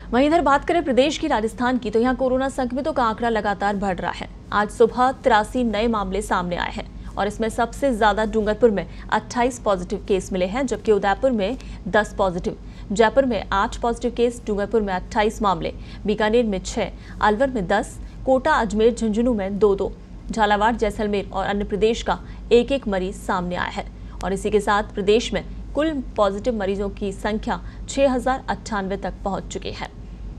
वहीं इधर बात करें प्रदेश की राजस्थान की, तो यहाँ कोरोना संक्रमितों का आंकड़ा लगातार बढ़ रहा है। आज सुबह 83 नए मामले सामने आए हैं और इसमें सबसे ज्यादा डूंगरपुर में 28 पॉजिटिव केस मिले हैं, जबकि उदयपुर में 10 पॉजिटिव, जयपुर में 8 पॉजिटिव केस, डूंगरपुर में 28 मामले, बीकानेर में 6, अलवर में 10, कोटा, अजमेर, झुंझुनू में 2-2, झालावाड़, जैसलमेर और अन्य प्रदेश का 1-1 मरीज सामने आया है। और इसी के साथ प्रदेश में कुल पॉजिटिव मरीजों की संख्या 6098 तक पहुंच चुकी है।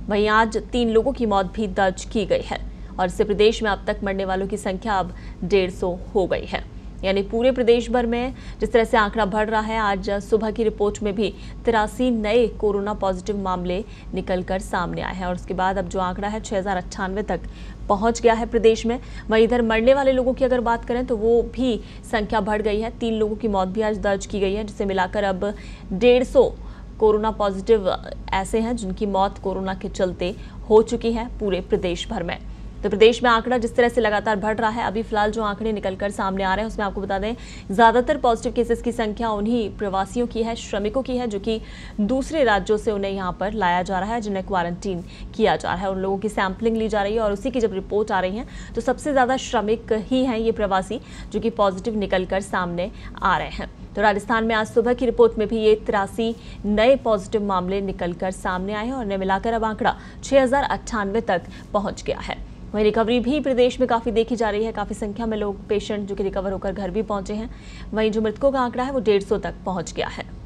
वहीं आज 3 लोगों की मौत भी दर्ज की गई है और इससे प्रदेश में अब तक मरने वालों की संख्या अब 150 हो गई है। यानी पूरे प्रदेश भर में जिस तरह से आंकड़ा बढ़ रहा है, आज सुबह की रिपोर्ट में भी 83 नए कोरोना पॉजिटिव मामले निकलकर सामने आए हैं और उसके बाद अब जो आंकड़ा है 6098 तक पहुंच गया है प्रदेश में। वहीं इधर मरने वाले लोगों की अगर बात करें तो वो भी संख्या बढ़ गई है। 3 लोगों की मौत भी आज दर्ज की गई है, जिसे मिलाकर अब 150 कोरोना पॉजिटिव ऐसे हैं जिनकी मौत कोरोना के चलते हो चुकी है पूरे प्रदेश भर में। तो प्रदेश में आंकड़ा जिस तरह से लगातार बढ़ रहा है, अभी फिलहाल जो आंकड़े निकलकर सामने आ रहे हैं उसमें आपको बता दें ज्यादातर पॉजिटिव केसेस की संख्या उन्हीं प्रवासियों की है, श्रमिकों की है, जो कि दूसरे राज्यों से उन्हें यहां पर लाया जा रहा है, जिन्हें क्वारंटीन किया जा रहा है। उन लोगों की सैंपलिंग ली जा रही है और उसी की जब रिपोर्ट आ रही है तो सबसे ज्यादा श्रमिक ही हैं ये प्रवासी जो कि पॉजिटिव निकलकर सामने आ रहे हैं। तो राजस्थान में आज सुबह की रिपोर्ट में भी ये 83 नए पॉजिटिव मामले निकलकर सामने आए हैं और इन्हें मिलाकर अब आंकड़ा 6098 तक पहुंच गया है। वहीं रिकवरी भी प्रदेश में काफी देखी जा रही है। काफी संख्या में लोग पेशेंट जो कि रिकवर होकर घर भी पहुंचे हैं। वहीं जो मृतकों का आंकड़ा है वो 150 तक पहुंच गया है।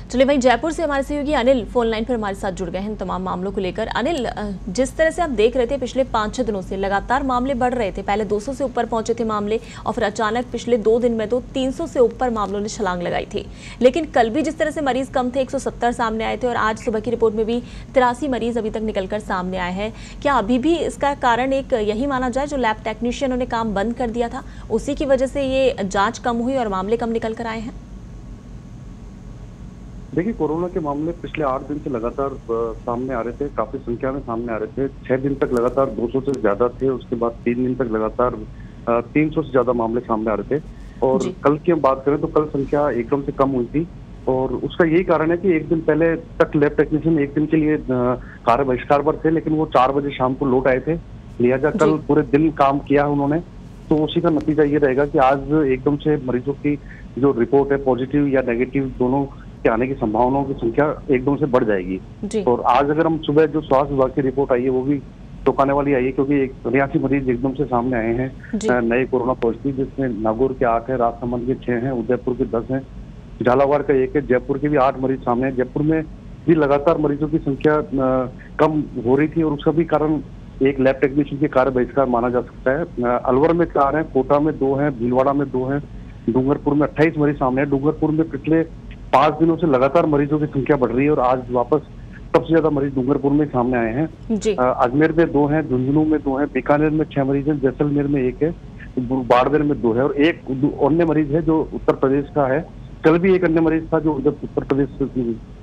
चलिए, वहीं जयपुर से हमारे सहयोगी अनिल फोन लाइन पर हमारे साथ जुड़ गए हैं तमाम मामलों को लेकर। अनिल, जिस तरह से आप देख रहे थे पिछले 5-6 दिनों से लगातार मामले बढ़ रहे थे, पहले 200 से ऊपर पहुंचे थे मामले और फिर अचानक पिछले 2 दिन में तो 300 से ऊपर मामलों ने छलांग लगाई थी। लेकिन कल भी जिस तरह से मरीज कम थे, 170 सामने आए थे और आज सुबह की रिपोर्ट में भी 83 मरीज अभी तक निकलकर सामने आए हैं। क्या अभी भी इसका कारण एक यही माना जाए जो लैब टेक्नीशियनों ने काम बंद कर दिया था, उसी की वजह से ये जाँच कम हुई और मामले कम निकल कर आए हैं? देखिए, कोरोना के मामले पिछले 8 दिन से लगातार सामने आ रहे थे, काफी संख्या में सामने आ रहे थे। 6 दिन तक लगातार 200 से ज्यादा थे, उसके बाद 3 दिन तक लगातार 300 से ज्यादा मामले सामने आ रहे थे। और कल की हम बात करें तो कल संख्या एकदम से कम हुई थी और उसका यही कारण है कि एक दिन पहले तक लैब टेक्नीशियन एक दिन के लिए कार्य बहिष्कार पर थे, लेकिन वो 4 बजे शाम को लौट आए थे। लिहाजा कल पूरे दिन काम किया उन्होंने, तो उसी का नतीजा ये रहेगा कि आज एकदम से मरीजों की जो रिपोर्ट है पॉजिटिव या नेगेटिव दोनों के आने की संभावनाओं की संख्या एकदम से बढ़ जाएगी। और आज अगर हम सुबह जो स्वास्थ्य विभाग की रिपोर्ट आई है वो भी चौंकाने वाली आई है, क्योंकि 83 मरीज एकदम से सामने आए हैं नए कोरोना पॉजिटिव, जिसमें नागौर के 8 है, राजसमंद के 6 हैं, उदयपुर के 10 हैं, झालावाड़ का 1 है, जयपुर के भी 8 मरीज सामने हैं। जयपुर में भी लगातार मरीजों की संख्या कम हो रही थी और उसका भी कारण एक लैब टेक्नीशियन के कार्य बहिष्कार माना जा सकता है। अलवर में 4 हैं, कोटा में 2 हैं, भीलवाड़ा में 2 हैं, डूंगरपुर में 28 मरीज सामने हैं। डूंगरपुर में पिछले 5 दिनों से लगातार मरीजों की संख्या बढ़ रही है और आज वापस सबसे ज्यादा मरीज डूंगरपुर में सामने आए हैं। अजमेर में 2 हैं, झुंझुनू में 2 हैं, बीकानेर में 6 मरीज हैं, जैसलमेर में 1 है, बाड़मेर में 2 है और एक अन्य मरीज है जो उत्तर प्रदेश का है। कल भी एक अन्य मरीज था जो उत्तर प्रदेश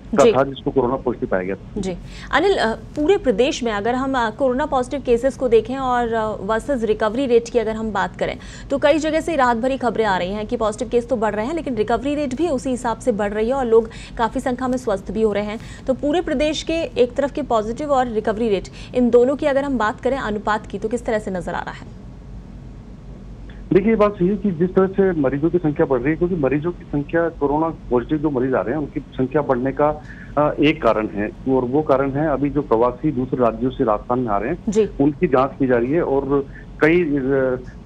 का था जिसको कोरोना पॉजिटिव पाया गया था। जी अनिल, पूरे प्रदेश में अगर हम कोरोना पॉजिटिव केसेस को देखें और वर्सेस रिकवरी रेट की अगर हम बात करें तो कई जगह से राहत भरी खबरें आ रही हैं कि पॉजिटिव केस तो बढ़ रहे हैं लेकिन रिकवरी रेट भी उसी हिसाब से बढ़ रही है और लोग काफ़ी संख्या में स्वस्थ भी हो रहे हैं। तो पूरे प्रदेश के एक तरफ के पॉजिटिव और रिकवरी रेट, इन दोनों की अगर हम बात करें अनुपात की, तो किस तरह से नजर आ रहा है? देखिए, ये बात सही है कि जिस तरह से मरीजों की संख्या बढ़ रही है, क्योंकि मरीजों की संख्या कोरोना पॉजिटिव जो मरीज आ रहे हैं उनकी संख्या बढ़ने का एक कारण है और वो कारण है अभी जो प्रवासी दूसरे राज्यों से राजस्थान में आ रहे हैं उनकी जांच की जा रही है और कई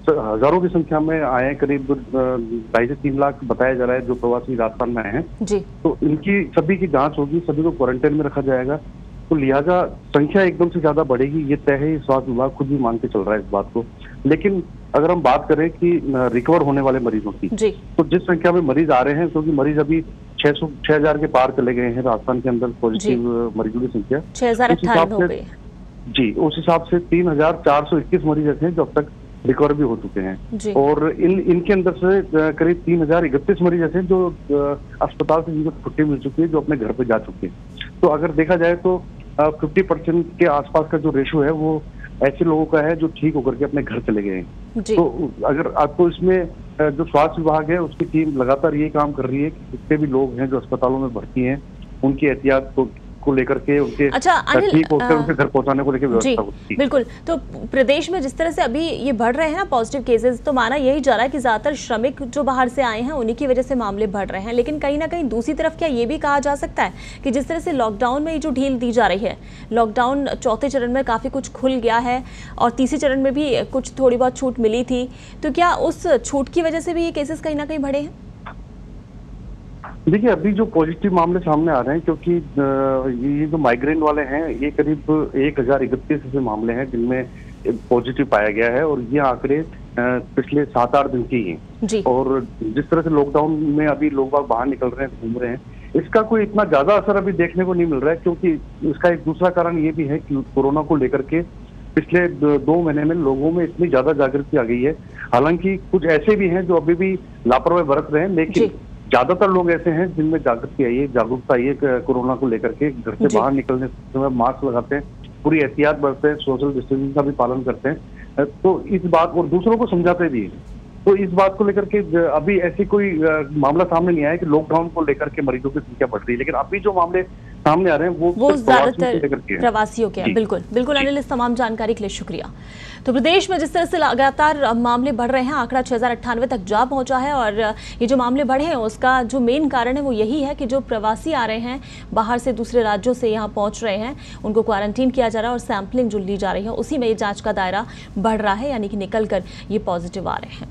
हजारों की संख्या में आए हैं, करीब 2.5 से 3 लाख बताया जा रहा है जो प्रवासी राजस्थान में आए हैं। तो इनकी सभी की जाँच होगी, सभी को क्वारंटाइन में रखा जाएगा, तो लिहाजा संख्या एकदम से ज्यादा बढ़ेगी, ये तय है। स्वास्थ्य विभाग खुद भी मान के चल रहा है इस बात को। लेकिन अगर हम बात करें कि रिकवर होने वाले मरीजों की, तो जिस संख्या में मरीज आ रहे हैं, क्योंकि मरीज अभी 6,000 के पार चले गए हैं राजस्थान के अंदर पॉजिटिव मरीजों की संख्या 6098 हो गई जी, उस हिसाब से 3,421 मरीज ऐसे हैं जो अब तक रिकवर भी हो चुके हैं और इनके अंदर से करीब 3,031 मरीज ऐसे हैं जो अस्पताल से जिनको छुट्टी मिल चुकी है, जो अपने घर पे जा चुके हैं। तो अगर देखा जाए तो 50% के आसपास का जो रेशो है वो ऐसे लोगों का है जो ठीक होकर के अपने घर चले गए हैं। तो अगर आपको इसमें जो स्वास्थ्य विभाग है उसकी टीम लगातार ये काम कर रही है कि जितने भी लोग हैं जो अस्पतालों में भर्ती हैं उनकी एहतियात को को लेकर के उनके अच्छा अनिल, ठीक होकर उनके घर पहुंचाने को लेकर व्यवस्था होती जी बिल्कुल। तो प्रदेश में जिस तरह से अभी ये बढ़ रहे हैं ना पॉजिटिव केसेस, तो माना यही जा रहा है कि ज्यादातर श्रमिक जो बाहर से आए हैं उन्हीं की वजह से मामले बढ़ रहे हैं, लेकिन कहीं ना कहीं दूसरी तरफ क्या ये भी कहा जा सकता है कि जिस तरह से लॉकडाउन में ये जो ढील दी जा रही है, लॉकडाउन चौथे चरण में काफी कुछ खुल गया है और तीसरे चरण में भी कुछ थोड़ी बहुत छूट मिली थी, तो क्या उस छूट की वजह से भी ये केसेस कहीं ना कहीं बढ़े हैं? देखिए, अभी जो पॉजिटिव मामले सामने आ रहे हैं, क्योंकि ये जो माइग्रेन वाले हैं ये करीब 1031 ऐसे मामले हैं जिनमें पॉजिटिव पाया गया है और ये आंकड़े पिछले 7-8 दिन के ही हैं। और जिस तरह से लॉकडाउन में अभी लोग बाहर निकल रहे हैं, घूम रहे हैं, इसका कोई इतना ज्यादा असर अभी देखने को नहीं मिल रहा है, क्योंकि इसका एक दूसरा कारण ये भी है कि कोरोना को लेकर के पिछले 2 महीने में लोगों में इतनी ज्यादा जागृति आ गई है। हालांकि कुछ ऐसे भी हैं जो अभी भी लापरवाही बरत रहे हैं, लेकिन ज्यादातर लोग ऐसे हैं जिनमें जागृति आई है, जागरूकता आई है कोरोना को लेकर के। घर से बाहर निकलने समय मास्क लगाते हैं, पूरी एहतियात बरतते हैं, सोशल डिस्टेंसिंग का भी पालन करते हैं, तो इस बात और दूसरों को समझाते भी हैं। तो इस बात को लेकर के अभी ऐसी कोई मामला सामने नहीं आया कि लॉकडाउन को लेकर के मरीजों की संख्या बढ़ रही है, लेकिन अभी जो मामले सामने आ रहे हैं वो ज्यादातर प्रवासियों के हैं। बिल्कुल बिल्कुल अनिल, इस तमाम जानकारी के लिए शुक्रिया। तो प्रदेश में जिस तरह से लगातार मामले बढ़ रहे हैं, आंकड़ा 6098 तक जा पहुंचा है और ये जो मामले बढ़े हैं उसका जो मेन कारण है वो यही है कि जो प्रवासी आ रहे हैं बाहर से, दूसरे राज्यों से यहाँ पहुंच रहे हैं, उनको क्वारंटीन किया जा रहा है और सैंपलिंग जो ली जा रही है उसी में ये जांच का दायरा बढ़ रहा है, यानी कि निकल कर ये पॉजिटिव आ रहे हैं।